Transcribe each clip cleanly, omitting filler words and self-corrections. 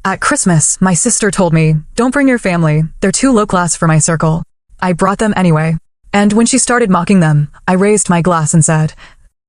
At Christmas, my sister told me, "Don't bring your family, they're too low class for my circle." I brought them anyway. And when she started mocking them, I raised my glass and said,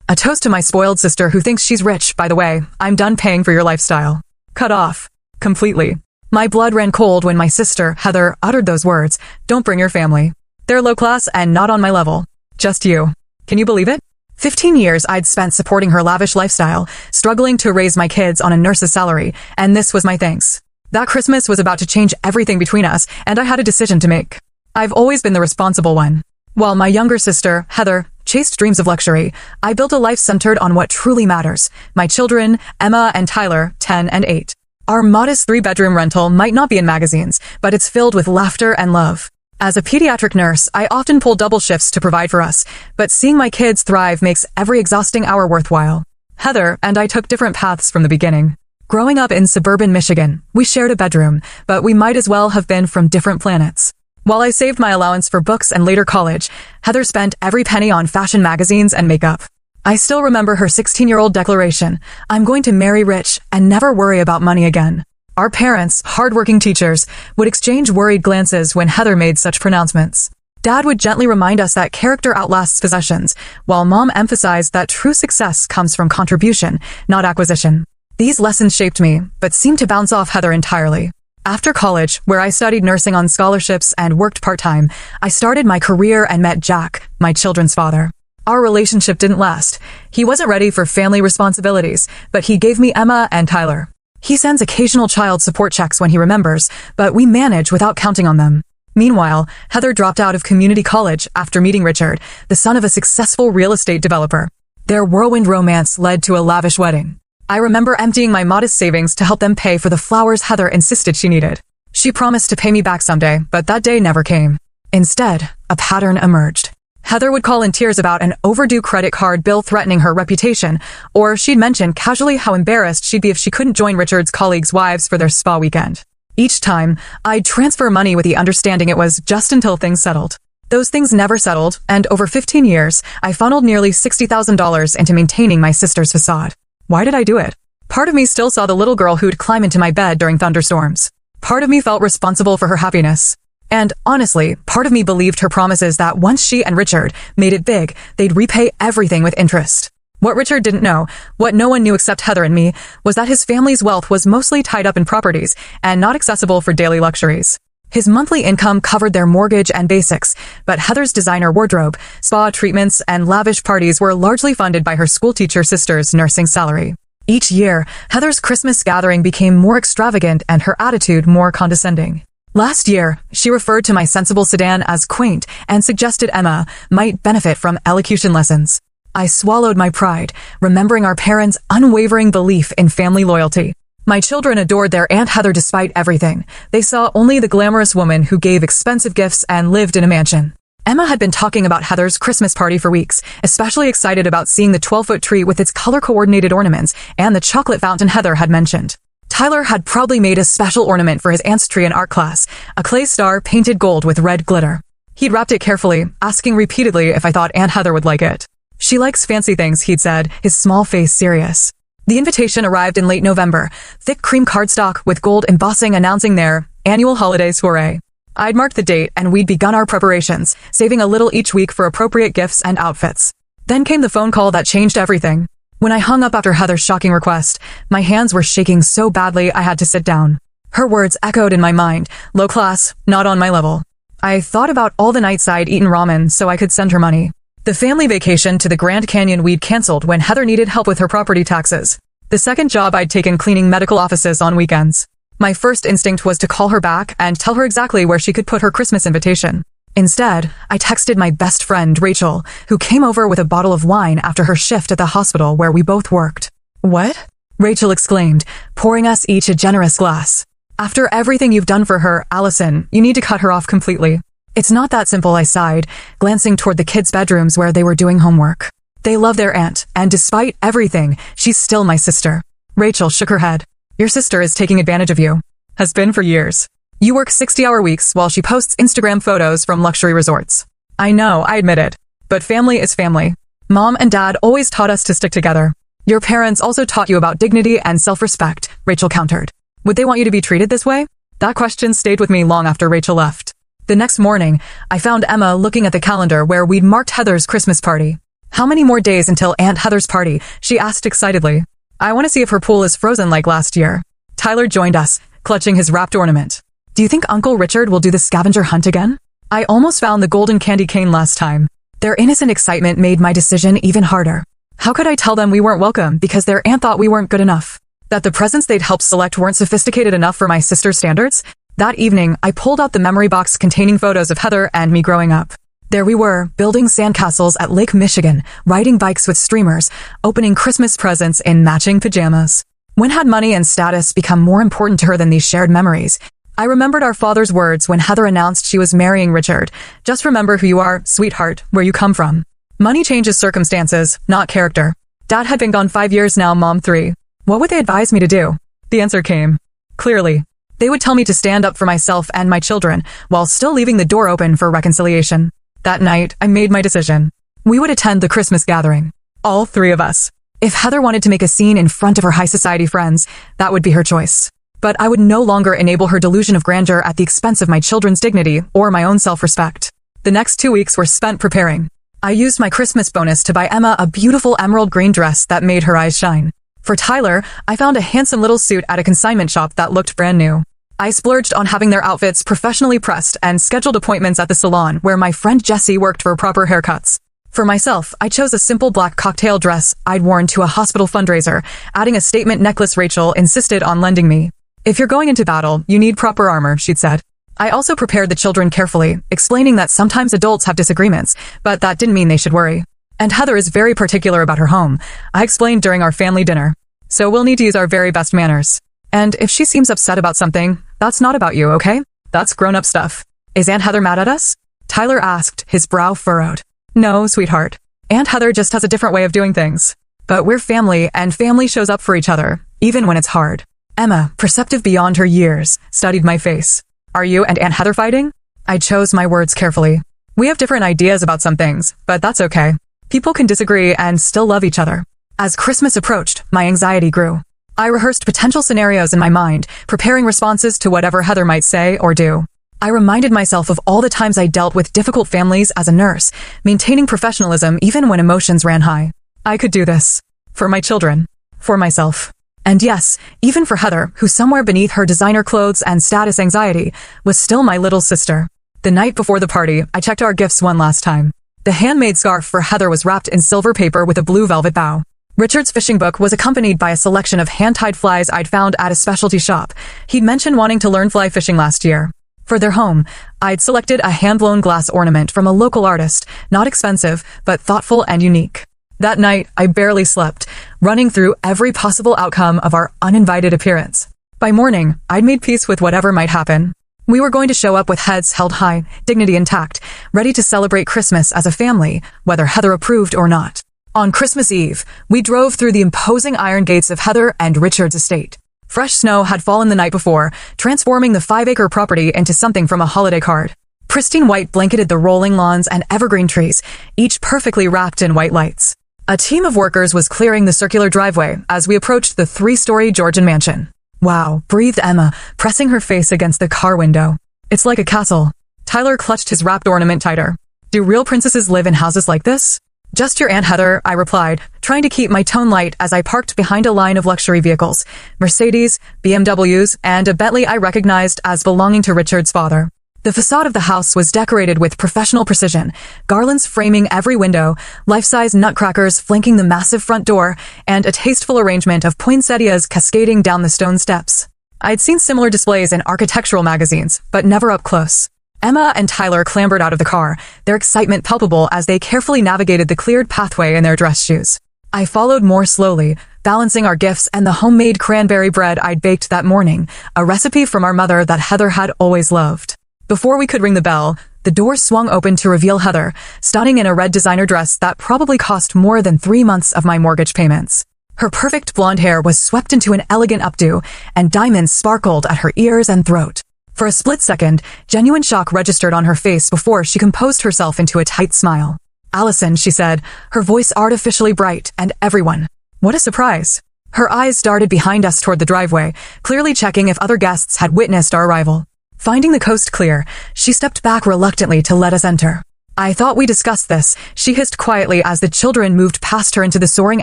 "A toast to my spoiled sister who thinks she's rich, by the way. I'm done paying for your lifestyle." Cut off. Completely. My blood ran cold when my sister, Heather, uttered those words, "Don't bring your family. They're low class and not on my level. Just you." Can you believe it? 15 years I'd spent supporting her lavish lifestyle, struggling to raise my kids on a nurse's salary, and this was my thanks. That Christmas was about to change everything between us, and I had a decision to make. I've always been the responsible one. While my younger sister, Heather, chased dreams of luxury, I built a life centered on what truly matters. My children, Emma and Tyler, 10 and 8. Our modest 3-bedroom rental might not be in magazines, but it's filled with laughter and love. As a pediatric nurse, I often pull double shifts to provide for us, but seeing my kids thrive makes every exhausting hour worthwhile. Heather and I took different paths from the beginning. Growing up in suburban Michigan, we shared a bedroom, but we might as well have been from different planets. While I saved my allowance for books and later college, Heather spent every penny on fashion magazines and makeup. I still remember her 16-year-old declaration, "I'm going to marry rich and never worry about money again." Our parents, hardworking teachers, would exchange worried glances when Heather made such pronouncements. Dad would gently remind us that character outlasts possessions, while Mom emphasized that true success comes from contribution, not acquisition. These lessons shaped me, but seemed to bounce off Heather entirely. After college, where I studied nursing on scholarships and worked part-time, I started my career and met Jack, my children's father. Our relationship didn't last. He wasn't ready for family responsibilities, but he gave me Emma and Tyler. He sends occasional child support checks when he remembers, but we manage without counting on them. Meanwhile, Heather dropped out of community college after meeting Richard, the son of a successful real estate developer. Their whirlwind romance led to a lavish wedding. I remember emptying my modest savings to help them pay for the flowers Heather insisted she needed. She promised to pay me back someday, but that day never came. Instead, a pattern emerged. Heather would call in tears about an overdue credit card bill threatening her reputation, or she'd mention casually how embarrassed she'd be if she couldn't join Richard's colleagues' wives for their spa weekend. Each time, I'd transfer money with the understanding it was just until things settled. Those things never settled, and over 15 years, I funneled nearly $60,000 into maintaining my sister's facade. Why did I do it? Part of me still saw the little girl who'd climb into my bed during thunderstorms. Part of me felt responsible for her happiness. And honestly, part of me believed her promises that once she and Richard made it big, they'd repay everything with interest. What Richard didn't know, what no one knew except Heather and me, was that his family's wealth was mostly tied up in properties and not accessible for daily luxuries. His monthly income covered their mortgage and basics, but Heather's designer wardrobe, spa treatments, and lavish parties were largely funded by her schoolteacher sister's nursing salary. Each year, Heather's Christmas gathering became more extravagant and her attitude more condescending. Last year, she referred to my sensible sedan as quaint and suggested Emma might benefit from elocution lessons. I swallowed my pride, remembering our parents' unwavering belief in family loyalty. My children adored their Aunt Heather despite everything. They saw only the glamorous woman who gave expensive gifts and lived in a mansion. Emma had been talking about Heather's Christmas party for weeks, especially excited about seeing the 12-foot tree with its color-coordinated ornaments and the chocolate fountain Heather had mentioned. Tyler had proudly made a special ornament for his aunt's tree in art class, a clay star painted gold with red glitter. He'd wrapped it carefully, asking repeatedly if I thought Aunt Heather would like it. "She likes fancy things," he'd said, his small face serious. The invitation arrived in late November, thick cream cardstock with gold embossing announcing their annual holiday soiree. I'd marked the date and we'd begun our preparations, saving a little each week for appropriate gifts and outfits. Then came the phone call that changed everything. When I hung up after Heather's shocking request, my hands were shaking so badly I had to sit down. Her words echoed in my mind, low class, not on my level. I thought about all the nights I'd eaten ramen so I could send her money. The family vacation to the Grand Canyon we'd canceled when Heather needed help with her property taxes. The second job I'd taken cleaning medical offices on weekends. My first instinct was to call her back and tell her exactly where she could put her Christmas invitation. Instead, I texted my best friend, Rachel, who came over with a bottle of wine after her shift at the hospital where we both worked. "What?" Rachel exclaimed, pouring us each a generous glass. "After everything you've done for her, Allison, you need to cut her off completely." "It's not that simple," I sighed, glancing toward the kids' bedrooms where they were doing homework. "They love their aunt, and despite everything, she's still my sister." Rachel shook her head. "Your sister is taking advantage of you. Has been for years. You work 60-hour weeks while she posts Instagram photos from luxury resorts." "I know, I admit it. But family is family. Mom and Dad always taught us to stick together." "Your parents also taught you about dignity and self-respect," Rachel countered. Would they want you to be treated this way? That question stayed with me long after Rachel left. The next morning, I found Emma looking at the calendar where we'd marked Heather's Christmas party. How many more days until Aunt Heather's party? She asked excitedly. I want to see if her pool is frozen like last year. Tyler joined us, clutching his wrapped ornament. Do you think Uncle Richard will do the scavenger hunt again? I almost found the golden candy cane last time. Their innocent excitement made my decision even harder. How could I tell them we weren't welcome because their aunt thought we weren't good enough? That the presents they'd helped select weren't sophisticated enough for my sister's standards? That evening, I pulled out the memory box containing photos of Heather and me growing up. There we were, building sandcastles at Lake Michigan, riding bikes with streamers, opening Christmas presents in matching pajamas. When had money and status become more important to her than these shared memories? I remembered our father's words when Heather announced she was marrying Richard. Just remember who you are, sweetheart, where you come from. Money changes circumstances, not character. Dad had been gone 5 years now, Mom 3. What would they advise me to do? The answer came. Clearly. They would tell me to stand up for myself and my children, while still leaving the door open for reconciliation. That night, I made my decision. We would attend the Christmas gathering. All 3 of us. If Heather wanted to make a scene in front of her high society friends, that would be her choice. But I would no longer enable her delusion of grandeur at the expense of my children's dignity or my own self-respect. The next 2 weeks were spent preparing. I used my Christmas bonus to buy Emma a beautiful emerald green dress that made her eyes shine. For Tyler, I found a handsome little suit at a consignment shop that looked brand new. I splurged on having their outfits professionally pressed and scheduled appointments at the salon where my friend Jessie worked for proper haircuts. For myself, I chose a simple black cocktail dress I'd worn to a hospital fundraiser, adding a statement necklace Rachel insisted on lending me. If you're going into battle, you need proper armor, she'd said. I also prepared the children carefully, explaining that sometimes adults have disagreements, but that didn't mean they should worry. And Heather is very particular about her home, I explained during our family dinner. So we'll need to use our very best manners. And if she seems upset about something, that's not about you, okay? That's grown-up stuff. Is Aunt Heather mad at us? Tyler asked, his brow furrowed. No, sweetheart. Aunt Heather just has a different way of doing things. But we're family, and family shows up for each other, even when it's hard. Emma, perceptive beyond her years, studied my face. Are you and Aunt Heather fighting? I chose my words carefully. We have different ideas about some things, but that's okay. People can disagree and still love each other. As Christmas approached, my anxiety grew. I rehearsed potential scenarios in my mind, preparing responses to whatever Heather might say or do. I reminded myself of all the times I dealt with difficult families as a nurse, maintaining professionalism even when emotions ran high. I could do this. For my children. For myself. And yes, even for Heather, who somewhere beneath her designer clothes and status anxiety, was still my little sister. The night before the party, I checked our gifts one last time. The handmade scarf for Heather was wrapped in silver paper with a blue velvet bow. Richard's fishing book was accompanied by a selection of hand-tied flies I'd found at a specialty shop. He'd mentioned wanting to learn fly fishing last year. For their home, I'd selected a hand-blown glass ornament from a local artist, not expensive, but thoughtful and unique. That night, I barely slept, running through every possible outcome of our uninvited appearance. By morning, I'd made peace with whatever might happen. We were going to show up with heads held high, dignity intact, ready to celebrate Christmas as a family, whether Heather approved or not. On Christmas Eve, we drove through the imposing iron gates of Heather and Richard's estate. Fresh snow had fallen the night before, transforming the 5-acre property into something from a holiday card. Pristine white blanketed the rolling lawns and evergreen trees, each perfectly wrapped in white lights. A team of workers was clearing the circular driveway as we approached the 3-story Georgian mansion. Wow, breathed Emma, pressing her face against the car window. It's like a castle. Tyler clutched his wrapped ornament tighter. Do real princesses live in houses like this? Just your Aunt Heather, I replied, trying to keep my tone light as I parked behind a line of luxury vehicles, Mercedes, BMWs, and a Bentley I recognized as belonging to Richard's father. The facade of the house was decorated with professional precision, garlands framing every window, life-size nutcrackers flanking the massive front door, and a tasteful arrangement of poinsettias cascading down the stone steps. I'd seen similar displays in architectural magazines, but never up close. Emma and Tyler clambered out of the car, their excitement palpable as they carefully navigated the cleared pathway in their dress shoes. I followed more slowly, balancing our gifts and the homemade cranberry bread I'd baked that morning, a recipe from our mother that Heather had always loved. Before we could ring the bell, the door swung open to reveal Heather, stunning in a red designer dress that probably cost more than 3 months of my mortgage payments. Her perfect blonde hair was swept into an elegant updo, and diamonds sparkled at her ears and throat. For a split second, genuine shock registered on her face before she composed herself into a tight smile. Allison, she said, her voice artificially bright, and everyone. What a surprise. Her eyes darted behind us toward the driveway, clearly checking if other guests had witnessed our arrival. Finding the coast clear, she stepped back reluctantly to let us enter. "I thought we discussed this," she hissed quietly as the children moved past her into the soaring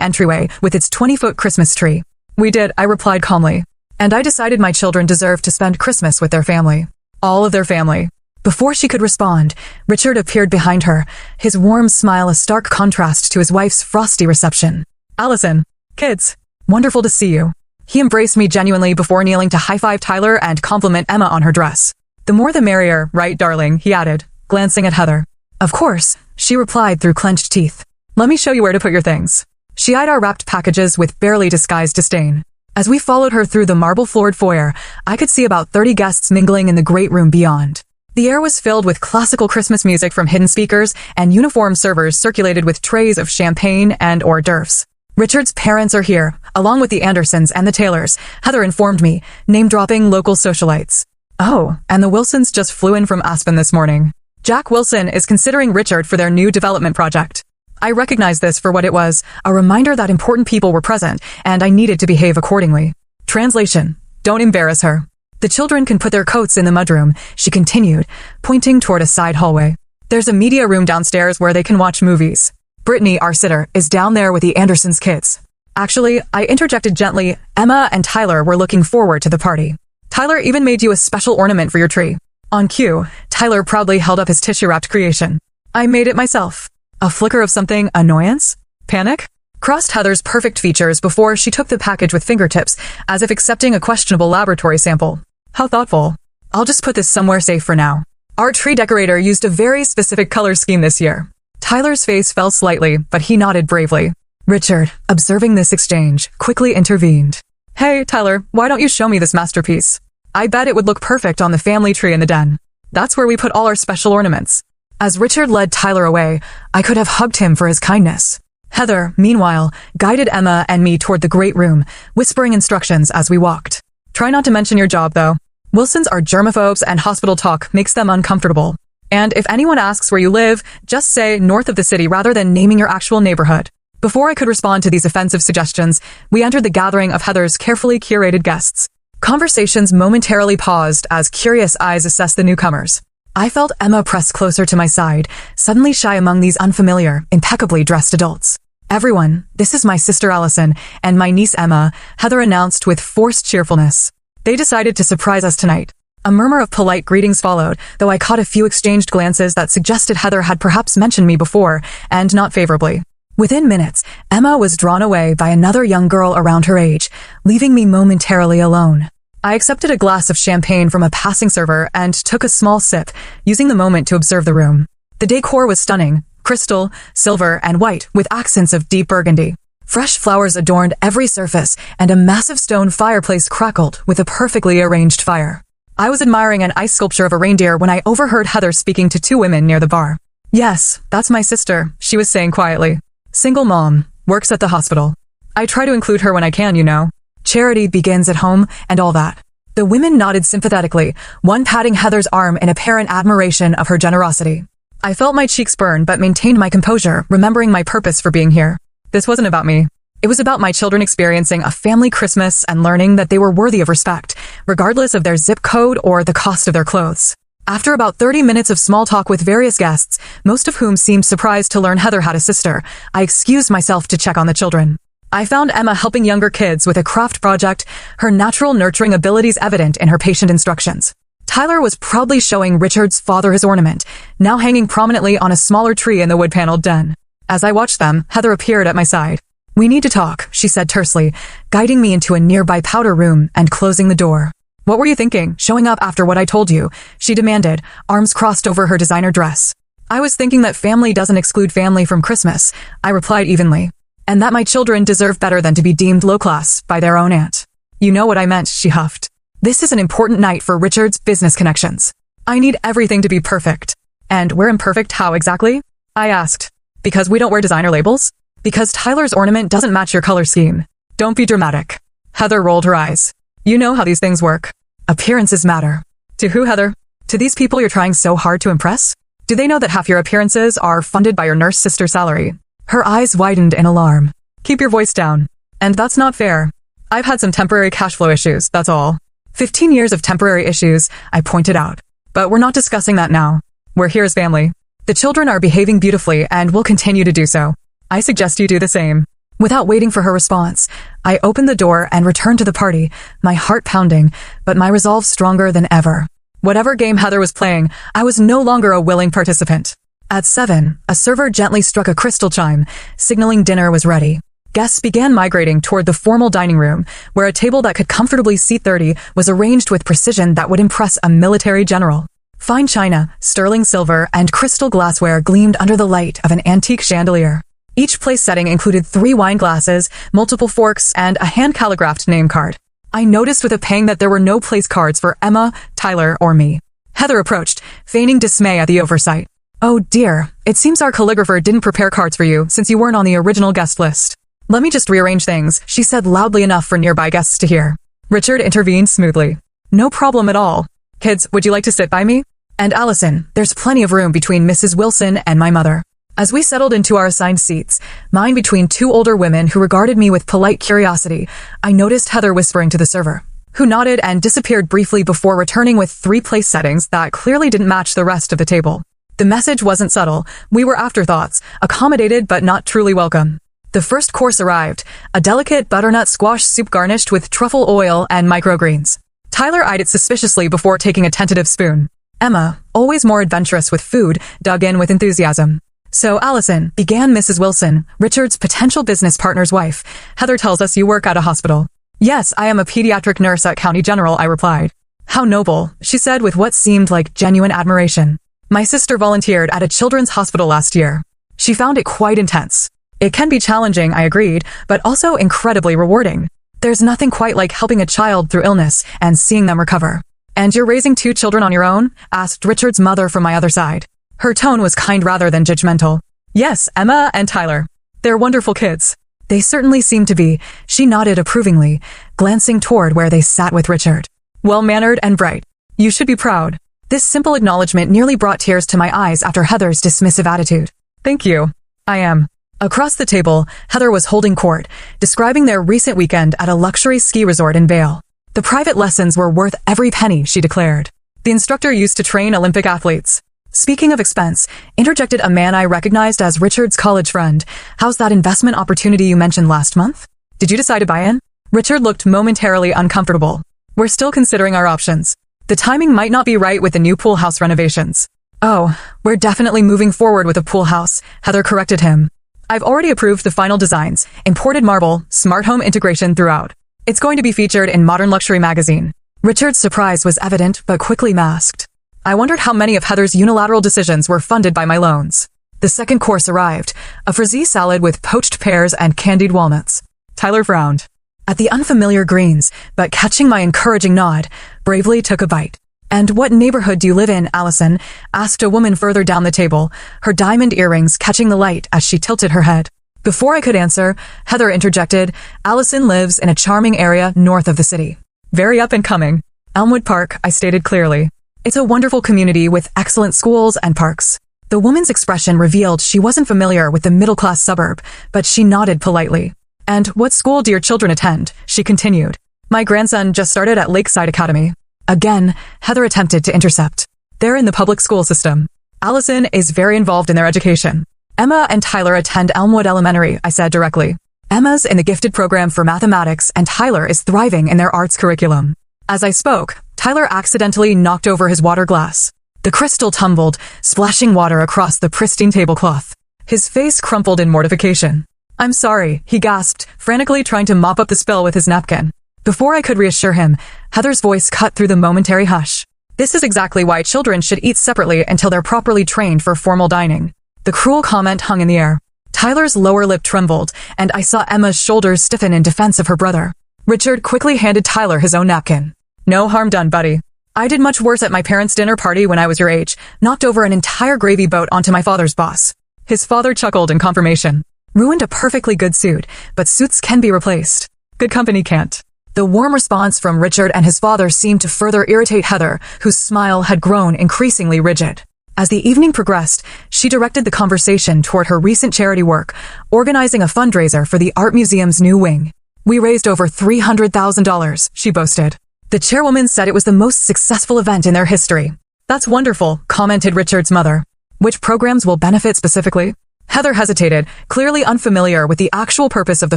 entryway with its 20-foot Christmas tree. "We did," I replied calmly. "And I decided my children deserved to spend Christmas with their family. All of their family." Before she could respond, Richard appeared behind her, his warm smile a stark contrast to his wife's frosty reception. "Allison, kids, wonderful to see you." He embraced me genuinely before kneeling to high-five Tyler and compliment Emma on her dress. "The more the merrier, right, darling?" he added, glancing at Heather. "Of course," she replied through clenched teeth. "Let me show you where to put your things." She eyed our wrapped packages with barely disguised disdain. As we followed her through the marble-floored foyer, I could see about 30 guests mingling in the great room beyond. The air was filled with classical Christmas music from hidden speakers, and uniformed servers circulated with trays of champagne and hors d'oeuvres. "Richard's parents are here, along with the Andersons and the Taylors," Heather informed me, name-dropping local socialites. "Oh, and the Wilsons just flew in from Aspen this morning. Jack Wilson is considering Richard for their new development project." I recognized this for what it was, a reminder that important people were present, and I needed to behave accordingly. Translation: "Don't embarrass her. The children can put their coats in the mudroom," she continued, pointing toward a side hallway. "There's a media room downstairs where they can watch movies. Brittany, our sitter, is down there with the Andersons' kids." Actually, I interjected gently, Emma and Tyler were looking forward to the party. "Tyler even made you a special ornament for your tree." On cue, Tyler proudly held up his tissue-wrapped creation. "I made it myself." A flicker of something, annoyance? Panic? Crossed Heather's perfect features before she took the package with fingertips, as if accepting a questionable laboratory sample. "How thoughtful. I'll just put this somewhere safe for now. Our tree decorator used a very specific color scheme this year." Tyler's face fell slightly, but he nodded bravely. Richard, observing this exchange, quickly intervened. "Hey, Tyler, why don't you show me this masterpiece? I bet it would look perfect on the family tree in the den. That's where we put all our special ornaments." As Richard led Tyler away, I could have hugged him for his kindness. Heather, meanwhile, guided Emma and me toward the great room, whispering instructions as we walked. "Try not to mention your job, though. Wilsons are germaphobes and hospital talk makes them uncomfortable. And if anyone asks where you live, just say north of the city rather than naming your actual neighborhood." Before I could respond to these offensive suggestions, we entered the gathering of Heather's carefully curated guests. Conversations momentarily paused as curious eyes assessed the newcomers. I felt Emma press closer to my side, suddenly shy among these unfamiliar, impeccably dressed adults. "Everyone, this is my sister Allison and my niece Emma," Heather announced with forced cheerfulness. "They decided to surprise us tonight." A murmur of polite greetings followed, though I caught a few exchanged glances that suggested Heather had perhaps mentioned me before, and not favorably. Within minutes, Emma was drawn away by another young girl around her age, leaving me momentarily alone. I accepted a glass of champagne from a passing server and took a small sip, using the moment to observe the room. The decor was stunning, crystal, silver, and white, with accents of deep burgundy. Fresh flowers adorned every surface, and a massive stone fireplace crackled with a perfectly arranged fire. I was admiring an ice sculpture of a reindeer when I overheard Heather speaking to two women near the bar. "Yes, that's my sister," she was saying quietly. "Single mom, works at the hospital. I try to include her when I can, you know. Charity begins at home, and all that." The women nodded sympathetically, one patting Heather's arm in apparent admiration of her generosity. I felt my cheeks burn but maintained my composure, remembering my purpose for being here. This wasn't about me. It was about my children experiencing a family Christmas and learning that they were worthy of respect, regardless of their zip code or the cost of their clothes. After about 30 minutes of small talk with various guests, most of whom seemed surprised to learn Heather had a sister, I excused myself to check on the children. I found Emma helping younger kids with a craft project, her natural nurturing abilities evident in her patient instructions. Tyler was proudly showing Richard's father his ornament, now hanging prominently on a smaller tree in the wood-paneled den. As I watched them, Heather appeared at my side. "We need to talk," she said tersely, guiding me into a nearby powder room and closing the door. "What were you thinking, showing up after what I told you?" she demanded, arms crossed over her designer dress. "I was thinking that family doesn't exclude family from Christmas," I replied evenly. "And that my children deserve better than to be deemed low-class by their own aunt." "You know what I meant," she huffed. "This is an important night for Richard's business connections. I need everything to be perfect." "And we're imperfect how exactly?" I asked. "Because we don't wear designer labels? Because Tyler's ornament doesn't match your color scheme. Don't be dramatic." Heather rolled her eyes. "You know how these things work. Appearances matter." "To who, Heather? To these people you're trying so hard to impress? Do they know that half your appearances are funded by your nurse sister's salary?" Her eyes widened in alarm. "Keep your voice down. And that's not fair. I've had some temporary cash flow issues, that's all. 15 years of temporary issues, I pointed out. But we're not discussing that now. We're here as family. The children are behaving beautifully and will continue to do so. I suggest you do the same. Without waiting for her response, I opened the door and returned to the party, my heart pounding, but my resolve stronger than ever. Whatever game Heather was playing, I was no longer a willing participant. At 7, a server gently struck a crystal chime, signaling dinner was ready. Guests began migrating toward the formal dining room, where a table that could comfortably seat 30 was arranged with precision that would impress a military general. Fine china, sterling silver, and crystal glassware gleamed under the light of an antique chandelier. Each place setting included 3 wine glasses, multiple forks, and a hand-calligraphed name card. I noticed with a pang that there were no place cards for Emma, Tyler, or me. Heather approached, feigning dismay at the oversight. Oh dear, it seems our calligrapher didn't prepare cards for you since you weren't on the original guest list. Let me just rearrange things, she said loudly enough for nearby guests to hear. Richard intervened smoothly. No problem at all. Kids, would you like to sit by me? And Allison, there's plenty of room between Mrs. Wilson and my mother. As we settled into our assigned seats, mine between 2 older women who regarded me with polite curiosity, I noticed Heather whispering to the server, who nodded and disappeared briefly before returning with 3 place settings that clearly didn't match the rest of the table. The message wasn't subtle. We were afterthoughts, accommodated but not truly welcome. The first course arrived, a delicate butternut squash soup garnished with truffle oil and microgreens. Tyler eyed it suspiciously before taking a tentative spoon. Emma, always more adventurous with food, dug in with enthusiasm. So Allison, began Mrs. Wilson, Richard's potential business partner's wife. Heather tells us you work at a hospital. Yes, I am a pediatric nurse at County General, I replied. How noble, she said with what seemed like genuine admiration. My sister volunteered at a children's hospital last year. She found it quite intense. It can be challenging, I agreed, but also incredibly rewarding. There's nothing quite like helping a child through illness and seeing them recover. And you're raising 2 children on your own? Asked Richard's mother from my other side. Her tone was kind rather than judgmental. Yes, Emma and Tyler. They're wonderful kids. They certainly seem to be, she nodded approvingly, glancing toward where they sat with Richard. Well-mannered and bright. You should be proud. This simple acknowledgement nearly brought tears to my eyes after Heather's dismissive attitude. Thank you. I am. Across the table, Heather was holding court, describing their recent weekend at a luxury ski resort in Vail. The private lessons were worth every penny, she declared. The instructor used to train Olympic athletes. Speaking of expense, interjected a man I recognized as Richard's college friend. How's that investment opportunity you mentioned last month? Did you decide to buy in? Richard looked momentarily uncomfortable. We're still considering our options. The timing might not be right with the new pool house renovations. Oh, we're definitely moving forward with a pool house, Heather corrected him. I've already approved the final designs, imported marble, smart home integration throughout. It's going to be featured in Modern Luxury magazine. Richard's surprise was evident but quickly masked. I wondered how many of Heather's unilateral decisions were funded by my loans. The second course arrived, a frisee salad with poached pears and candied walnuts. Tyler frowned. At the unfamiliar greens, but catching my encouraging nod, bravely took a bite. And what neighborhood do you live in, Allison? Asked a woman further down the table, her diamond earrings catching the light as she tilted her head. Before I could answer, Heather interjected, Allison lives in a charming area north of the city. Very up and coming. Elmwood Park, I stated clearly. It's a wonderful community with excellent schools and parks. The woman's expression revealed she wasn't familiar with the middle-class suburb, but she nodded politely. And what school do your children attend? She continued. My grandson just started at Lakeside Academy. Again, Heather attempted to intercept. They're in the public school system. Allison is very involved in their education. Emma and Tyler attend Elmwood Elementary, I said directly. Emma's in the gifted program for mathematics and Tyler is thriving in their arts curriculum. As I spoke, Tyler accidentally knocked over his water glass. The crystal tumbled, splashing water across the pristine tablecloth. His face crumpled in mortification. I'm sorry, he gasped, frantically trying to mop up the spill with his napkin. Before I could reassure him, Heather's voice cut through the momentary hush. This is exactly why children should eat separately until they're properly trained for formal dining. The cruel comment hung in the air. Tyler's lower lip trembled, and I saw Emma's shoulders stiffen in defense of her brother. Richard quickly handed Tyler his own napkin. No harm done, buddy. I did much worse at my parents' dinner party when I was your age, knocked over an entire gravy boat onto my father's boss. His father chuckled in confirmation. Ruined a perfectly good suit, but suits can be replaced. Good company can't. The warm response from Richard and his father seemed to further irritate Heather, whose smile had grown increasingly rigid. As the evening progressed, she directed the conversation toward her recent charity work, organizing a fundraiser for the Art Museum's new wing. We raised over $300,000, she boasted. The chairwoman said it was the most successful event in their history. That's wonderful, commented Richard's mother. Which programs will benefit specifically? Heather hesitated, clearly unfamiliar with the actual purpose of the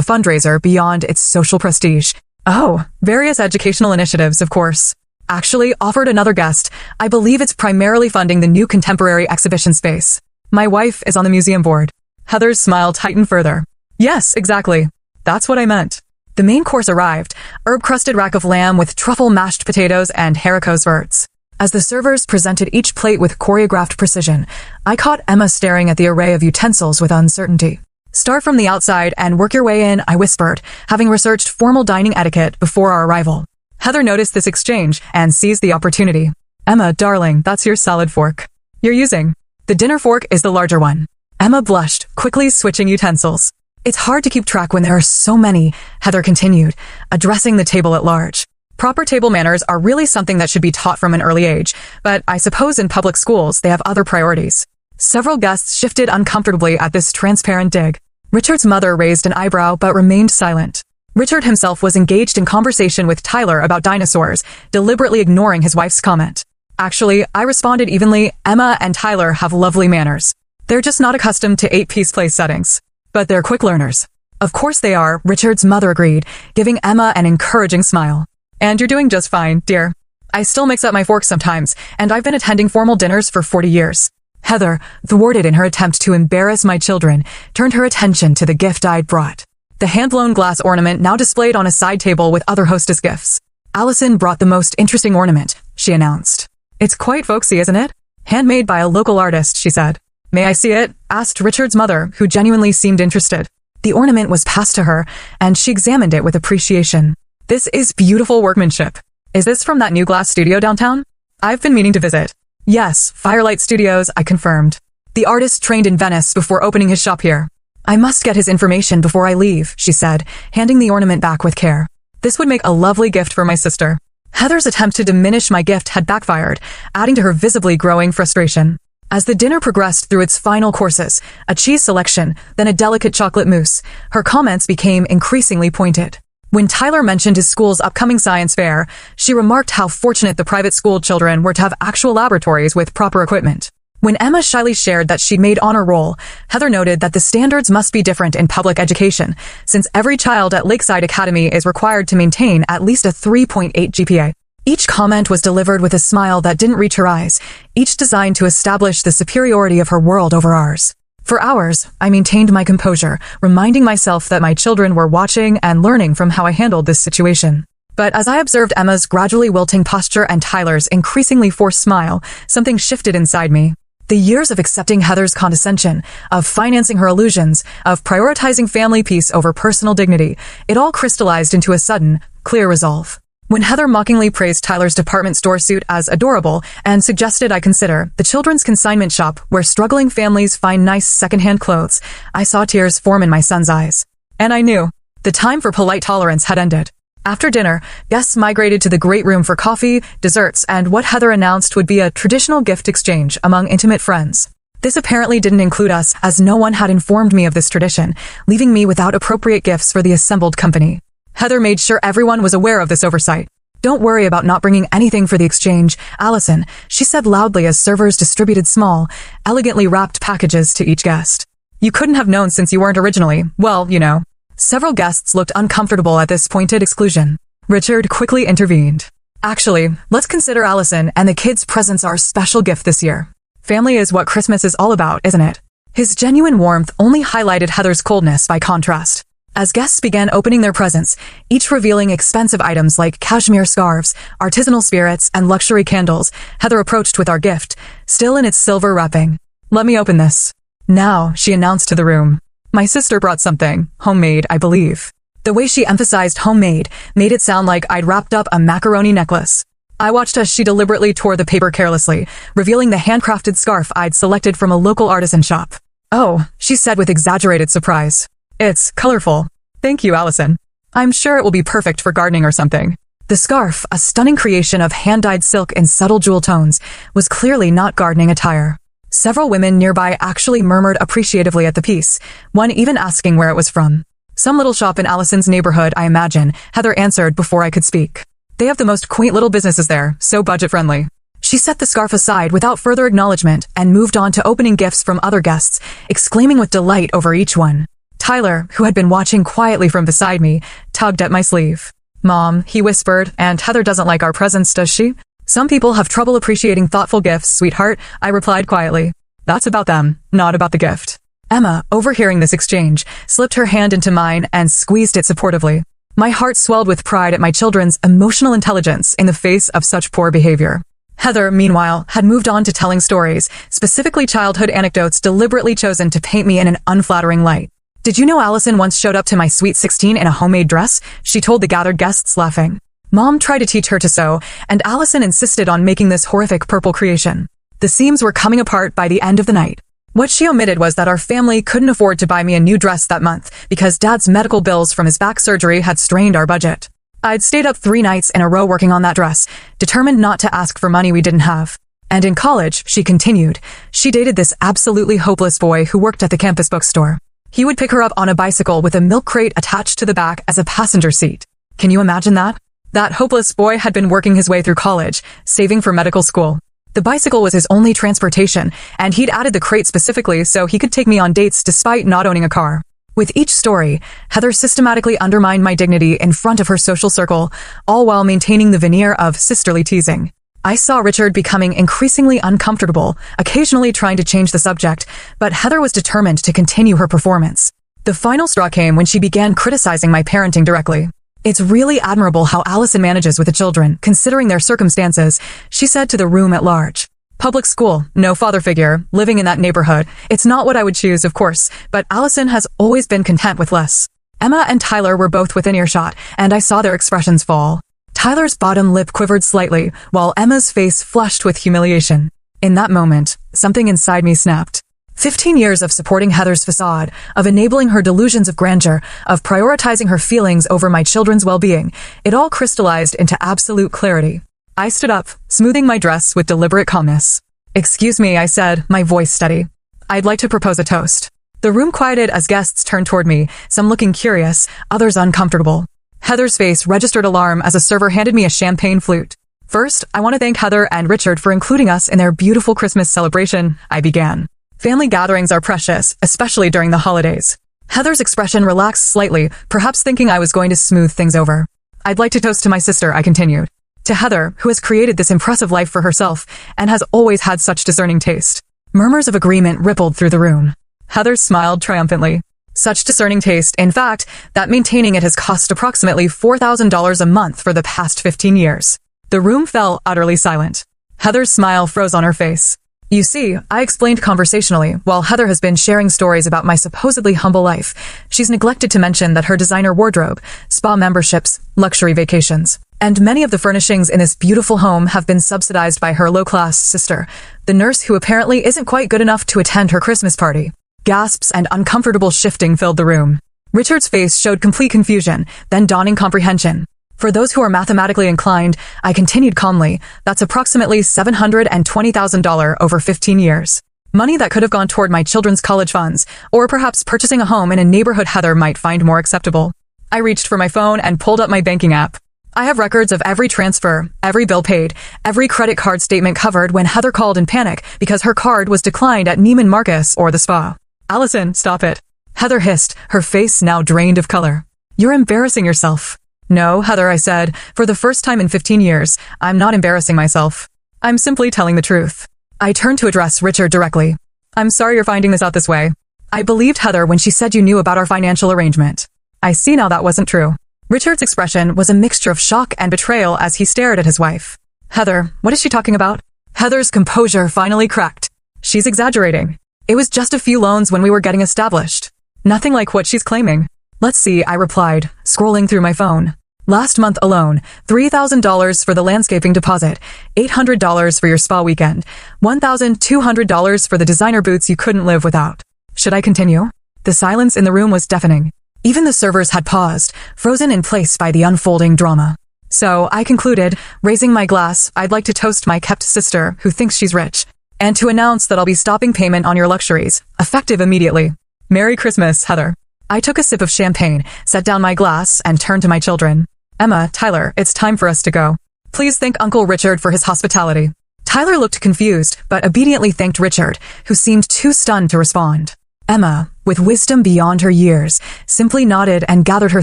fundraiser beyond its social prestige. Oh, various educational initiatives, of course. Actually, offered another guest, I believe it's primarily funding the new contemporary exhibition space. My wife is on the museum board. Heather's smile tightened further. Yes, exactly. That's what I meant. The main course arrived, herb-crusted rack of lamb with truffle mashed potatoes and haricots verts. As the servers presented each plate with choreographed precision, I caught Emma staring at the array of utensils with uncertainty. Start from the outside and work your way in, I whispered, having researched formal dining etiquette before our arrival. Heather noticed this exchange and seized the opportunity. Emma, darling, that's your salad fork. You're using. The dinner fork is the larger one. Emma blushed, quickly switching utensils. It's hard to keep track when there are so many, Heather continued, addressing the table at large. Proper table manners are really something that should be taught from an early age, but I suppose in public schools they have other priorities. Several guests shifted uncomfortably at this transparent dig. Richard's mother raised an eyebrow but remained silent. Richard himself was engaged in conversation with Tyler about dinosaurs, deliberately ignoring his wife's comment. Actually, I responded evenly, Emma and Tyler have lovely manners. They're just not accustomed to 8-piece play settings. But they're quick learners. Of course they are, Richard's mother agreed, giving Emma an encouraging smile. And you're doing just fine, dear. I still mix up my forks sometimes, and I've been attending formal dinners for 40 years. Heather, thwarted in her attempt to embarrass my children, turned her attention to the gift I'd brought. The hand-blown glass ornament now displayed on a side table with other hostess gifts. Allison brought the most interesting ornament, she announced. It's quite folksy, isn't it? Handmade by a local artist, she said. May I see it? Asked Richard's mother, who genuinely seemed interested. The ornament was passed to her, and she examined it with appreciation. This is beautiful workmanship. Is this from that new glass studio downtown? I've been meaning to visit. Yes, Firelight Studios, I confirmed. The artist trained in Venice before opening his shop here. I must get his information before I leave, she said, handing the ornament back with care. This would make a lovely gift for my sister. Heather's attempt to diminish my gift had backfired, adding to her visibly growing frustration. As the dinner progressed through its final courses, a cheese selection, then a delicate chocolate mousse, her comments became increasingly pointed. When Tyler mentioned his school's upcoming science fair, she remarked how fortunate the private school children were to have actual laboratories with proper equipment. When Emma shyly shared that she'd made honor roll, Heather noted that the standards must be different in public education, since every child at Lakeside Academy is required to maintain at least a 3.8 GPA. Each comment was delivered with a smile that didn't reach her eyes, each designed to establish the superiority of her world over ours. For hours, I maintained my composure, reminding myself that my children were watching and learning from how I handled this situation. But as I observed Emma's gradually wilting posture and Tyler's increasingly forced smile, something shifted inside me. The years of accepting Heather's condescension, of financing her illusions, of prioritizing family peace over personal dignity, it all crystallized into a sudden, clear resolve. When Heather mockingly praised Tyler's department store suit as adorable and suggested I consider the children's consignment shop where struggling families find nice secondhand clothes, I saw tears form in my son's eyes. And I knew the time for polite tolerance had ended. After dinner, guests migrated to the great room for coffee, desserts, and what Heather announced would be a traditional gift exchange among intimate friends. This apparently didn't include us, as no one had informed me of this tradition, leaving me without appropriate gifts for the assembled company. Heather made sure everyone was aware of this oversight. Don't worry about not bringing anything for the exchange, Allison, she said loudly as servers distributed small, elegantly wrapped packages to each guest. You couldn't have known since you weren't originally, well, you know. Several guests looked uncomfortable at this pointed exclusion. Richard quickly intervened. Actually, let's consider Allison and the kids' presents our special gift this year. Family is what Christmas is all about, isn't it? His genuine warmth only highlighted Heather's coldness by contrast. As guests began opening their presents, each revealing expensive items like cashmere scarves, artisanal spirits, and luxury candles, Heather approached with our gift, still in its silver wrapping. Let me open this. Now, she announced to the room. My sister brought something, homemade, I believe. The way she emphasized homemade made it sound like I'd wrapped up a macaroni necklace. I watched as she deliberately tore the paper carelessly, revealing the handcrafted scarf I'd selected from a local artisan shop. Oh, she said with exaggerated surprise. It's colorful. Thank you, Allison. I'm sure it will be perfect for gardening or something. The scarf, a stunning creation of hand-dyed silk in subtle jewel tones, was clearly not gardening attire. Several women nearby actually murmured appreciatively at the piece, one even asking where it was from. Some little shop in Allison's neighborhood, I imagine, Heather answered before I could speak. They have the most quaint little businesses there, so budget-friendly. She set the scarf aside without further acknowledgement and moved on to opening gifts from other guests, exclaiming with delight over each one. Tyler, who had been watching quietly from beside me, tugged at my sleeve. "Mom," he whispered, "and Heather doesn't like our presents, does she?" "Some people have trouble appreciating thoughtful gifts, sweetheart," I replied quietly. "That's about them, not about the gift." Emma, overhearing this exchange, slipped her hand into mine and squeezed it supportively. My heart swelled with pride at my children's emotional intelligence in the face of such poor behavior. Heather, meanwhile, had moved on to telling stories, specifically childhood anecdotes deliberately chosen to paint me in an unflattering light. "Did you know Allison once showed up to my sweet 16 in a homemade dress?" she told the gathered guests, laughing. "Mom tried to teach her to sew, and Allison insisted on making this horrific purple creation. The seams were coming apart by the end of the night. What she omitted was that our family couldn't afford to buy me a new dress that month because Dad's medical bills from his back surgery had strained our budget. I'd stayed up 3 nights in a row working on that dress, determined not to ask for money we didn't have. And in college," she continued, "she dated this absolutely hopeless boy who worked at the campus bookstore. He would pick her up on a bicycle with a milk crate attached to the back as a passenger seat. Can you imagine that? That hopeless boy had been working his way through college, saving for medical school. The bicycle was his only transportation, and he'd added the crate specifically so he could take me on dates despite not owning a car." With each story, Heather systematically undermined my dignity in front of her social circle, all while maintaining the veneer of sisterly teasing. I saw Richard becoming increasingly uncomfortable, occasionally trying to change the subject, but Heather was determined to continue her performance. The final straw came when she began criticizing my parenting directly. "It's really admirable how Allison manages with the children, considering their circumstances," she said to the room at large. "Public school, no father figure, living in that neighborhood. It's not what I would choose, of course, but Allison has always been content with less." Emma and Tyler were both within earshot, and I saw their expressions fall. Tyler's bottom lip quivered slightly, while Emma's face flushed with humiliation. In that moment, something inside me snapped. 15 years of supporting Heather's facade, of enabling her delusions of grandeur, of prioritizing her feelings over my children's well-being, it all crystallized into absolute clarity. I stood up, smoothing my dress with deliberate calmness. "Excuse me," I said, my voice steady. "I'd like to propose a toast." The room quieted as guests turned toward me, some looking curious, others uncomfortable. Heather's face registered alarm as a server handed me a champagne flute. "First, I want to thank Heather and Richard for including us in their beautiful Christmas celebration," I began. "Family gatherings are precious, especially during the holidays." Heather's expression relaxed slightly, perhaps thinking I was going to smooth things over. "I'd like to toast to my sister," I continued. "To Heather, who has created this impressive life for herself and has always had such discerning taste." Murmurs of agreement rippled through the room. Heather smiled triumphantly. "Such discerning taste, in fact, that maintaining it has cost approximately $4,000 a month for the past 15 years. The room fell utterly silent. Heather's smile froze on her face. "You see," I explained conversationally, while Heather has been sharing stories about my supposedly humble life, she's neglected to mention that her designer wardrobe, spa memberships, luxury vacations, and many of the furnishings in this beautiful home have been subsidized by her low-class sister, the nurse who apparently isn't quite good enough to attend her Christmas party." Gasps and uncomfortable shifting filled the room. Richard's face showed complete confusion, then dawning comprehension. "For those who are mathematically inclined," I continued calmly, "that's approximately $720,000 over 15 years. Money that could have gone toward my children's college funds, or perhaps purchasing a home in a neighborhood Heather might find more acceptable." I reached for my phone and pulled up my banking app. I have records of every transfer, every bill paid, every credit card statement covered when Heather called in panic because her card was declined at Neiman Marcus or the spa. "Allison, stop it," Heather hissed, her face now drained of color. "You're embarrassing yourself." "No, Heather," I said, "for the first time in 15 years, I'm not embarrassing myself. I'm simply telling the truth." I turned to address Richard directly. "I'm sorry you're finding this out this way. I believed Heather when she said you knew about our financial arrangement. I see now that wasn't true." Richard's expression was a mixture of shock and betrayal as he stared at his wife. "Heather, what is she talking about?" Heather's composure finally cracked. "She's exaggerating. It was just a few loans when we were getting established. Nothing like what she's claiming." "Let's see," I replied, scrolling through my phone. "Last month alone, $3,000 for the landscaping deposit, $800 for your spa weekend, $1,200 for the designer boots you couldn't live without." Should I continue? The silence in the room was deafening. Even the servers had paused, frozen in place by the unfolding drama. So I concluded, raising my glass, "I'd like to toast my kept sister, who thinks she's rich, and to announce that I'll be stopping payment on your luxuries, effective immediately. Merry Christmas, Heather." I took a sip of champagne, set down my glass, and turned to my children. Emma, Tyler, it's time for us to go. Please thank Uncle Richard for his hospitality. Tyler looked confused, but obediently thanked Richard, who seemed too stunned to respond. Emma, with wisdom beyond her years, simply nodded and gathered her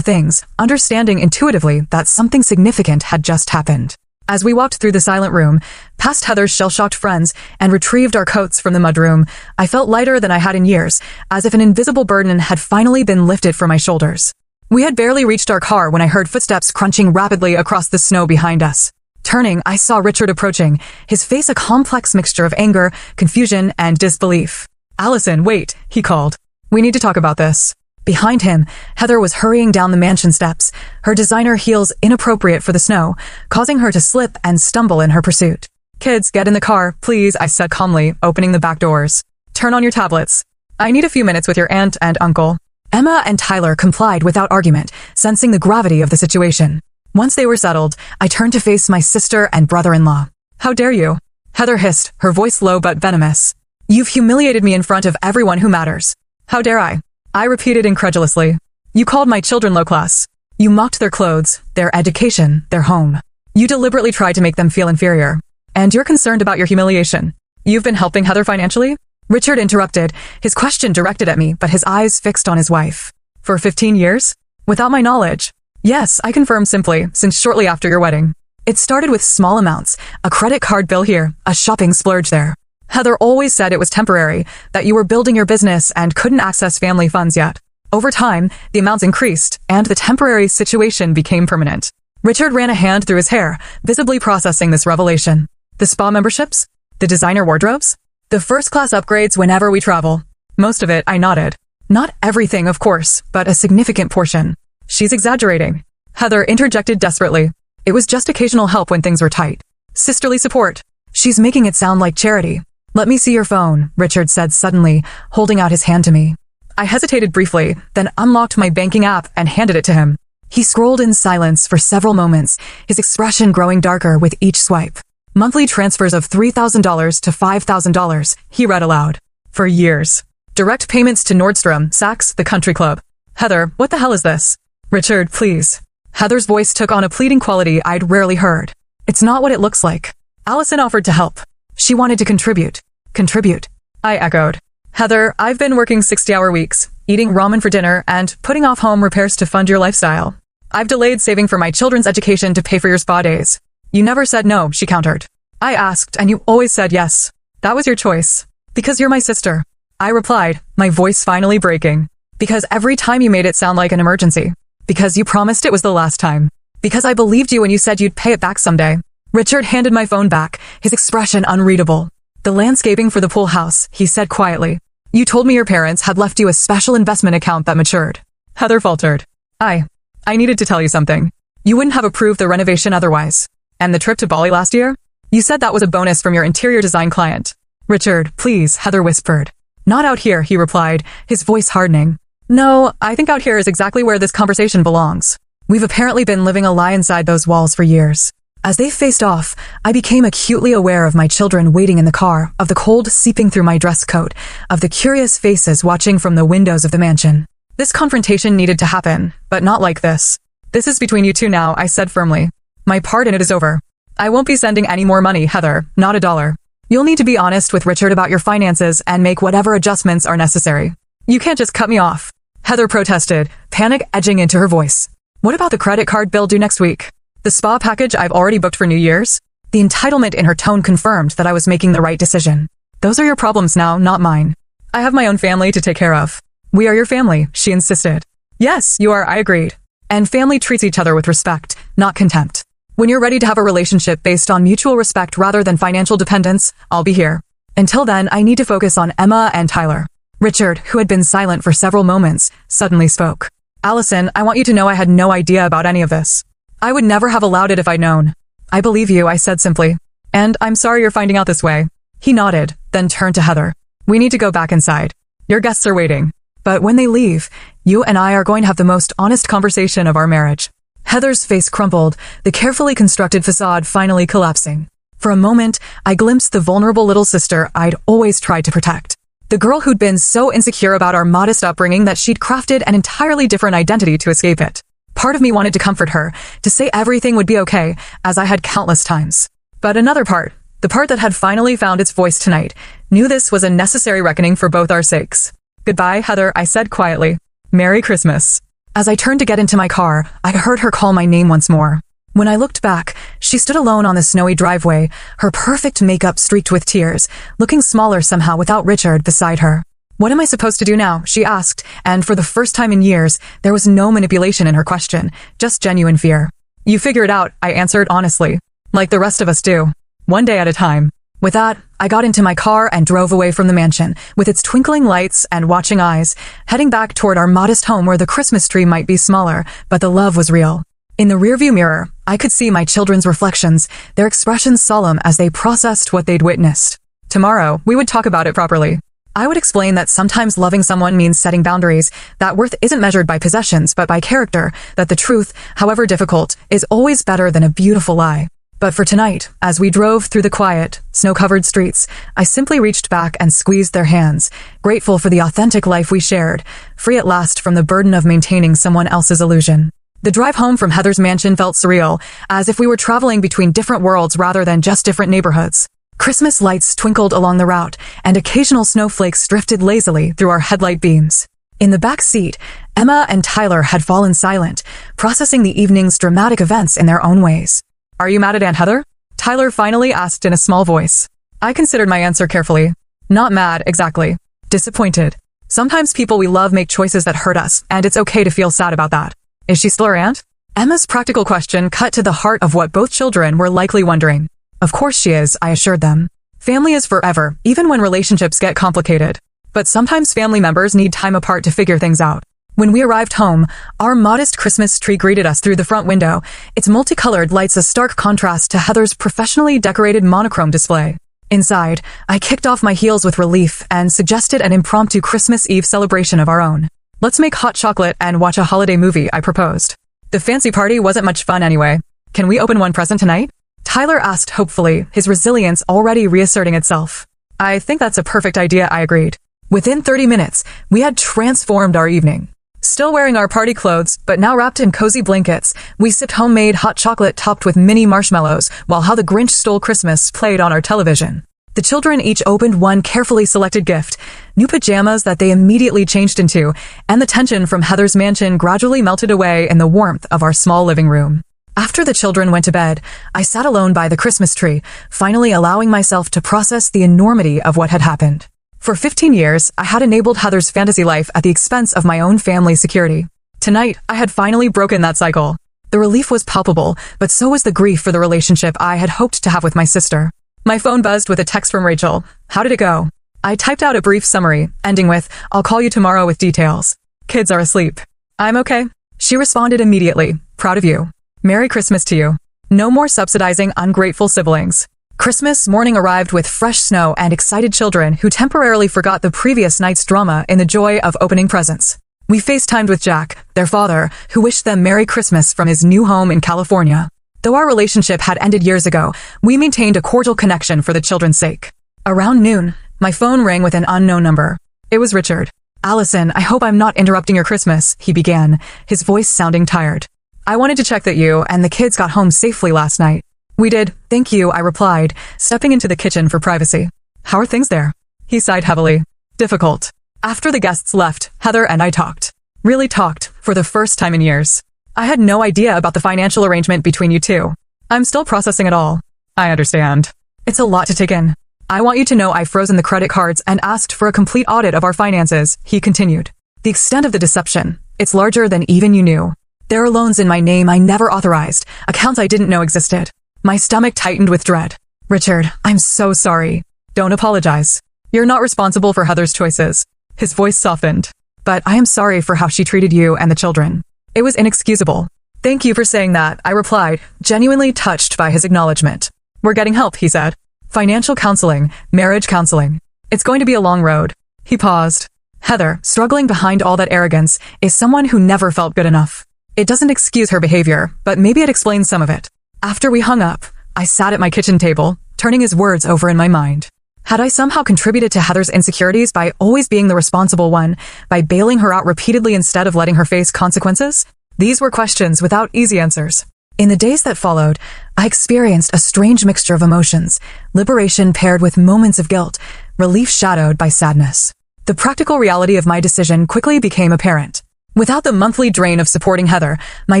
things, understanding intuitively that something significant had just happened. As we walked through the silent room, past Heather's shell-shocked friends, and retrieved our coats from the mudroom, I felt lighter than I had in years, as if an invisible burden had finally been lifted from my shoulders. We had barely reached our car when I heard footsteps crunching rapidly across the snow behind us. Turning, I saw Richard approaching, his face a complex mixture of anger, confusion, and disbelief. "Allison, wait," he called. "We need to talk about this." Behind him, Heather was hurrying down the mansion steps, her designer heels inappropriate for the snow, causing her to slip and stumble in her pursuit. "Kids, get in the car, please," I said calmly, opening the back doors. "Turn on your tablets. I need a few minutes with your aunt and uncle." Emma and Tyler complied without argument, sensing the gravity of the situation. Once they were settled, I turned to face my sister and brother-in-law. "How dare you?" Heather hissed, her voice low but venomous. "You've humiliated me in front of everyone who matters." "How dare I?" I repeated incredulously. "You called my children low class. You mocked their clothes, their education, their home. You deliberately tried to make them feel inferior. And you're concerned about your humiliation. You've been helping Heather financially?" Richard interrupted, his question directed at me, but his eyes fixed on his wife. "For 15 years? Without my knowledge?" "Yes," I confirmed simply, "since shortly after your wedding. It started with small amounts, a credit card bill here, a shopping splurge there. Heather always said it was temporary, that you were building your business and couldn't access family funds yet. Over time, the amounts increased, and the temporary situation became permanent." Richard ran a hand through his hair, visibly processing this revelation. "The spa memberships? The designer wardrobes? The first-class upgrades whenever we travel?" "Most of it," I nodded. "Not everything, of course, but a significant portion." "She's exaggerating." Heather interjected desperately. "It was just occasional help when things were tight. Sisterly support. She's making it sound like charity." "Let me see your phone," Richard said suddenly, holding out his hand to me. I hesitated briefly, then unlocked my banking app and handed it to him. He scrolled in silence for several moments, his expression growing darker with each swipe. "Monthly transfers of $3,000 to $5,000, he read aloud. "For years. Direct payments to Nordstrom, Saks, the country club." "Heather, what the hell is this?" "Richard, please." Heather's voice took on a pleading quality I'd rarely heard. "It's not what it looks like." Allison offered to help. She wanted to contribute. "Contribute?" I echoed. "Heather, I've been working 60-hour weeks, eating ramen for dinner, and putting off home repairs to fund your lifestyle. I've delayed saving for my children's education to pay for your spa days. You never said no," she countered. "I asked, and you always said yes. That was your choice. Because you're my sister." I replied, my voice finally breaking. "Because every time you made it sound like an emergency. Because you promised it was the last time. Because I believed you when you said you'd pay it back someday." Richard handed my phone back, his expression unreadable. "The landscaping for the pool house," he said quietly. "You told me your parents had left you a special investment account that matured." Heather faltered. I needed to tell you something. You wouldn't have approved the renovation otherwise. And the trip to Bali last year? You said that was a bonus from your interior design client." "Richard, please," Heather whispered. "Not out here," he replied, his voice hardening. "No, I think out here is exactly where this conversation belongs. We've apparently been living a lie inside those walls for years." As they faced off, I became acutely aware of my children waiting in the car, of the cold seeping through my dress coat, of the curious faces watching from the windows of the mansion. This confrontation needed to happen, but not like this. "This is between you two now," I said firmly. "My part in it is over. I won't be sending any more money, Heather, not a dollar. You'll need to be honest with Richard about your finances and make whatever adjustments are necessary. You can't just cut me off." Heather protested, panic edging into her voice. "What about the credit card bill due next week? The spa package I've already booked for New Year's?" The entitlement in her tone confirmed that I was making the right decision. "Those are your problems now, not mine. I have my own family to take care of." "We are your family," she insisted. "Yes, you are," I agreed. "And family treats each other with respect, not contempt. When you're ready to have a relationship based on mutual respect rather than financial dependence, I'll be here. Until then, I need to focus on Emma and Tyler." Richard, who had been silent for several moments, suddenly spoke. "Allison, I want you to know I had no idea about any of this. I would never have allowed it if I'd known." "I believe you," I said simply. "And I'm sorry you're finding out this way." He nodded, then turned to Heather. "We need to go back inside. Your guests are waiting. But when they leave, you and I are going to have the most honest conversation of our marriage." Heather's face crumpled, the carefully constructed facade finally collapsing. For a moment, I glimpsed the vulnerable little sister I'd always tried to protect. The girl who'd been so insecure about our modest upbringing that she'd crafted an entirely different identity to escape it. Part of me wanted to comfort her, to say everything would be okay, as I had countless times. But another part, the part that had finally found its voice tonight, knew this was a necessary reckoning for both our sakes. "Goodbye, Heather," I said quietly. "Merry Christmas." As I turned to get into my car, I heard her call my name once more. When I looked back, she stood alone on the snowy driveway, her perfect makeup streaked with tears, looking smaller somehow without Richard beside her. "What am I supposed to do now?" she asked, and for the first time in years, there was no manipulation in her question, just genuine fear. "You figure it out," I answered honestly. "Like the rest of us do. One day at a time." With that, I got into my car and drove away from the mansion, with its twinkling lights and watching eyes, heading back toward our modest home where the Christmas tree might be smaller, but the love was real. In the rearview mirror, I could see my children's reflections, their expressions solemn as they processed what they'd witnessed. Tomorrow, we would talk about it properly. I would explain that sometimes loving someone means setting boundaries, that worth isn't measured by possessions but by character, that the truth, however difficult, is always better than a beautiful lie. But for tonight, as we drove through the quiet, snow-covered streets, I simply reached back and squeezed their hands, grateful for the authentic life we shared, free at last from the burden of maintaining someone else's illusion. The drive home from Heather's mansion felt surreal, as if we were traveling between different worlds rather than just different neighborhoods. Christmas lights twinkled along the route, and occasional snowflakes drifted lazily through our headlight beams. In the back seat, Emma and Tyler had fallen silent, processing the evening's dramatic events in their own ways. "Are you mad at Aunt Heather?" Tyler finally asked in a small voice. I considered my answer carefully. Not mad, exactly. Disappointed. Sometimes people we love make choices that hurt us, and it's okay to feel sad about that. "Is she still our aunt?" Emma's practical question cut to the heart of what both children were likely wondering. "Of course she is," I assured them. "Family is forever, even when relationships get complicated. But sometimes family members need time apart to figure things out." When we arrived home, our modest Christmas tree greeted us through the front window, its multicolored lights a stark contrast to Heather's professionally decorated monochrome display. Inside, I kicked off my heels with relief and suggested an impromptu Christmas Eve celebration of our own. "Let's make hot chocolate and watch a holiday movie," I proposed. "The fancy party wasn't much fun anyway. Can we open one present tonight?" Tyler asked hopefully, his resilience already reasserting itself. "I think that's a perfect idea," I agreed. Within 30 minutes, we had transformed our evening. Still wearing our party clothes, but now wrapped in cozy blankets, we sipped homemade hot chocolate topped with mini marshmallows, while How the Grinch Stole Christmas played on our television. The children each opened one carefully selected gift, new pajamas that they immediately changed into, and the tension from Heather's mansion gradually melted away in the warmth of our small living room. After the children went to bed, I sat alone by the Christmas tree, finally allowing myself to process the enormity of what had happened. For 15 years, I had enabled Heather's fantasy life at the expense of my own family's security. Tonight, I had finally broken that cycle. The relief was palpable, but so was the grief for the relationship I had hoped to have with my sister. My phone buzzed with a text from Rachel. "How did it go?" I typed out a brief summary, ending with, "I'll call you tomorrow with details. Kids are asleep." "I'm okay." She responded immediately, "Proud of you. Merry Christmas to you. No more subsidizing ungrateful siblings." Christmas morning arrived with fresh snow and excited children who temporarily forgot the previous night's drama in the joy of opening presents. We FaceTimed with Jack, their father, who wished them Merry Christmas from his new home in California. Though our relationship had ended years ago, we maintained a cordial connection for the children's sake. Around noon, my phone rang with an unknown number. It was Richard. "Allison, I hope I'm not interrupting your Christmas," he began, his voice sounding tired. "I wanted to check that you and the kids got home safely last night." "We did, thank you," I replied, stepping into the kitchen for privacy. "How are things there?" He sighed heavily. "Difficult." After the guests left, Heather and I talked. Really talked, for the first time in years. I had no idea about the financial arrangement between you two. I'm still processing it all. I understand. It's a lot to take in. "I want you to know I've frozen the credit cards and asked for a complete audit of our finances," he continued. "The extent of the deception, it's larger than even you knew. There are loans in my name I never authorized, accounts I didn't know existed." My stomach tightened with dread. "Richard, I'm so sorry." "Don't apologize. You're not responsible for Heather's choices." His voice softened. "But I am sorry for how she treated you and the children. It was inexcusable." "Thank you for saying that," I replied, genuinely touched by his acknowledgement. "We're getting help," he said. "Financial counseling, marriage counseling. It's going to be a long road." He paused. Heather, struggling behind all that arrogance, is someone who never felt good enough. It doesn't excuse her behavior, but maybe it explains some of it. After we hung up, I sat at my kitchen table, turning his words over in my mind. Had I somehow contributed to Heather's insecurities by always being the responsible one, by bailing her out repeatedly instead of letting her face consequences? These were questions without easy answers. In the days that followed, I experienced a strange mixture of emotions, liberation paired with moments of guilt, relief shadowed by sadness. The practical reality of my decision quickly became apparent. Without the monthly drain of supporting Heather, my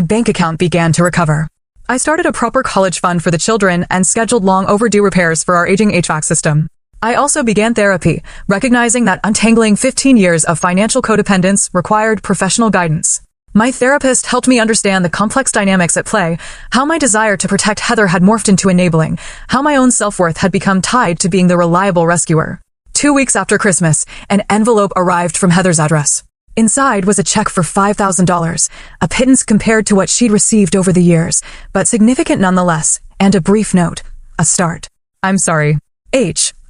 bank account began to recover. I started a proper college fund for the children and scheduled long overdue repairs for our aging HVAC system. I also began therapy, recognizing that untangling 15 years of financial codependence required professional guidance. My therapist helped me understand the complex dynamics at play, how my desire to protect Heather had morphed into enabling, how my own self-worth had become tied to being the reliable rescuer. 2 weeks after Christmas, an envelope arrived from Heather's address. Inside was a check for $5,000, a pittance compared to what she'd received over the years, but significant nonetheless, and a brief note. A start. I'm sorry.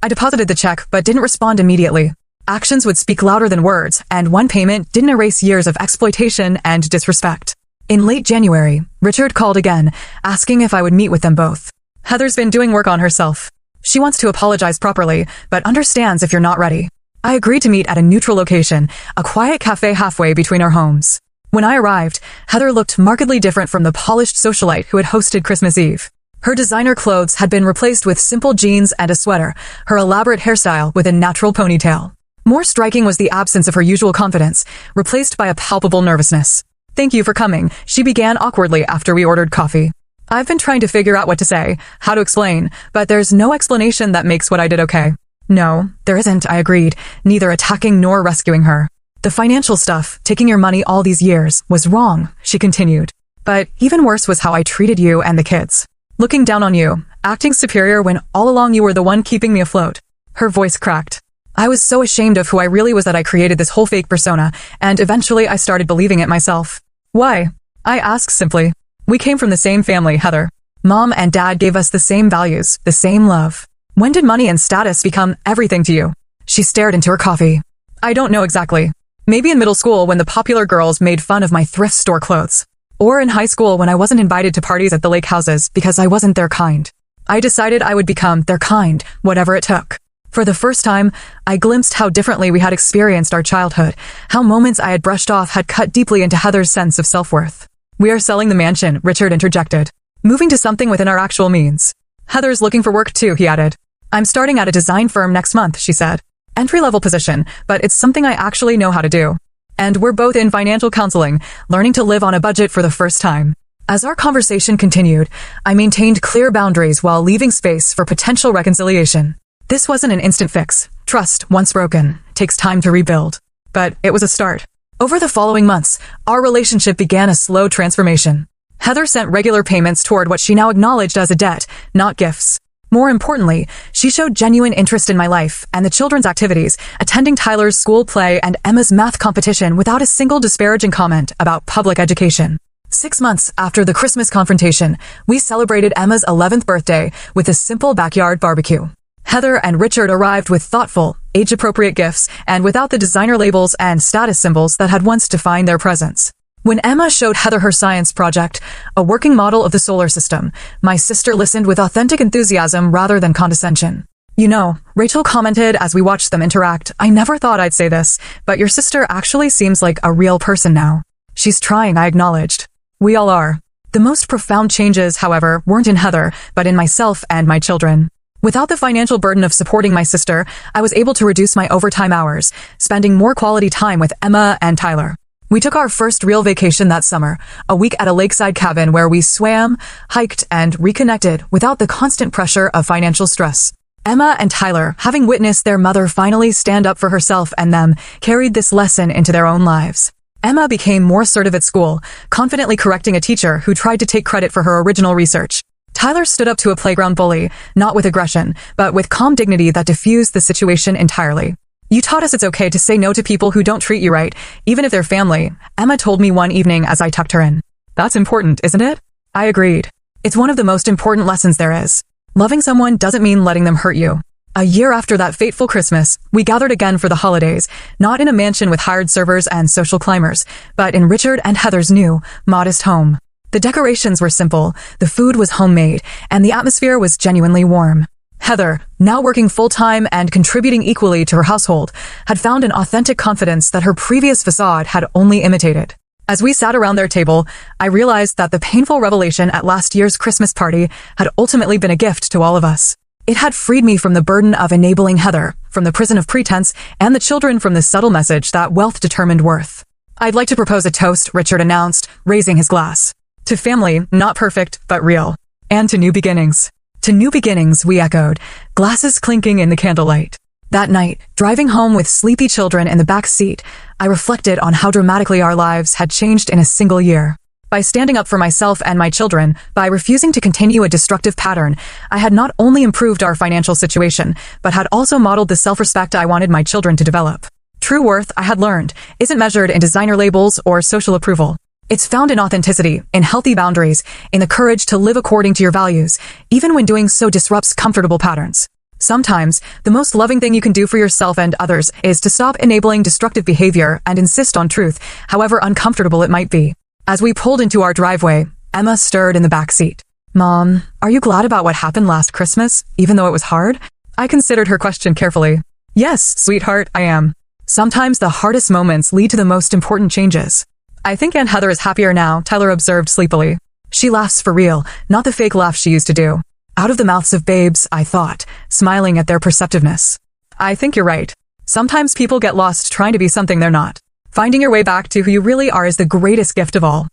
I deposited the check but didn't respond immediately. Actions would speak louder than words, and one payment didn't erase years of exploitation and disrespect. In late January, Richard called again, asking if I would meet with them both. Heather's been doing work on herself. She wants to apologize properly, but understands if you're not ready. I agreed to meet at a neutral location, a quiet cafe halfway between our homes. When I arrived, Heather looked markedly different from the polished socialite who had hosted Christmas Eve. Her designer clothes had been replaced with simple jeans and a sweater, her elaborate hairstyle with a natural ponytail. More striking was the absence of her usual confidence, replaced by a palpable nervousness. Thank you for coming, she began awkwardly after we ordered coffee. I've been trying to figure out what to say, how to explain, but there's no explanation that makes what I did okay. No, there isn't, I agreed, neither attacking nor rescuing her. The financial stuff, taking your money all these years, was wrong, she continued. But even worse was how I treated you and the kids. Looking down on you, acting superior when all along you were the one keeping me afloat. Her voice cracked. I was so ashamed of who I really was that I created this whole fake persona, and eventually I started believing it myself. Why? I asked simply. We came from the same family, Heather. Mom and Dad gave us the same values, the same love. When did money and status become everything to you? She stared into her coffee. I don't know exactly. Maybe in middle school when the popular girls made fun of my thrift store clothes. Or in high school when I wasn't invited to parties at the lake houses because I wasn't their kind. I decided I would become their kind, whatever it took. For the first time, I glimpsed how differently we had experienced our childhood, how moments I had brushed off had cut deeply into Heather's sense of self-worth. We are selling the mansion, Richard interjected. Moving to something within our actual means. Heather's looking for work too, he added. I'm starting at a design firm next month, she said. Entry-level position, but it's something I actually know how to do. And we're both in financial counseling, learning to live on a budget for the first time. As our conversation continued, I maintained clear boundaries while leaving space for potential reconciliation. This wasn't an instant fix. Trust, once broken, takes time to rebuild. But it was a start. Over the following months, our relationship began a slow transformation. Heather sent regular payments toward what she now acknowledged as a debt, not gifts. More importantly, she showed genuine interest in my life and the children's activities, attending Tyler's school play and Emma's math competition without a single disparaging comment about public education. 6 months after the Christmas confrontation, we celebrated Emma's 11th birthday with a simple backyard barbecue. Heather and Richard arrived with thoughtful, age-appropriate gifts and without the designer labels and status symbols that had once defined their presence. When Emma showed Heather her science project, a working model of the solar system, my sister listened with authentic enthusiasm rather than condescension. You know, Rachel commented as we watched them interact, I never thought I'd say this, but your sister actually seems like a real person now. She's trying, I acknowledged. We all are. The most profound changes, however, weren't in Heather, but in myself and my children. Without the financial burden of supporting my sister, I was able to reduce my overtime hours, spending more quality time with Emma and Tyler. We took our first real vacation that summer, a week at a lakeside cabin where we swam, hiked, and reconnected without the constant pressure of financial stress. Emma and Tyler, having witnessed their mother finally stand up for herself and them, carried this lesson into their own lives. Emma became more assertive at school, confidently correcting a teacher who tried to take credit for her original research. Tyler stood up to a playground bully, not with aggression, but with calm dignity that diffused the situation entirely. You taught us it's okay to say no to people who don't treat you right, even if they're family, Emma told me one evening as I tucked her in. That's important, isn't it? I agreed. It's one of the most important lessons there is. Loving someone doesn't mean letting them hurt you. A year after that fateful Christmas, we gathered again for the holidays, not in a mansion with hired servers and social climbers, but in Richard and Heather's new, modest home. The decorations were simple, the food was homemade, and the atmosphere was genuinely warm. Heather, now working full-time and contributing equally to her household, had found an authentic confidence that her previous facade had only imitated. As we sat around their table, I realized that the painful revelation at last year's Christmas party had ultimately been a gift to all of us. It had freed me from the burden of enabling Heather, from the prison of pretense, and the children from the subtle message that wealth determined worth. "I'd like to propose a toast," Richard announced, raising his glass. "To family, not perfect, but real. And to new beginnings." "To new beginnings," we echoed, glasses clinking in the candlelight. That night, driving home with sleepy children in the back seat, I reflected on how dramatically our lives had changed in a single year. By standing up for myself and my children, by refusing to continue a destructive pattern, I had not only improved our financial situation, but had also modeled the self-respect I wanted my children to develop. True worth, I had learned, isn't measured in designer labels or social approval. It's found in authenticity, in healthy boundaries, in the courage to live according to your values, even when doing so disrupts comfortable patterns. Sometimes, the most loving thing you can do for yourself and others is to stop enabling destructive behavior and insist on truth, however uncomfortable it might be. As we pulled into our driveway, Emma stirred in the back seat. "Mom, are you glad about what happened last Christmas, even though it was hard?" I considered her question carefully. "Yes, sweetheart, I am. Sometimes the hardest moments lead to the most important changes." "I think Aunt Heather is happier now," Tyler observed sleepily. "She laughs for real, not the fake laugh she used to do." Out of the mouths of babes, I thought, smiling at their perceptiveness. "I think you're right. Sometimes people get lost trying to be something they're not. Finding your way back to who you really are is the greatest gift of all."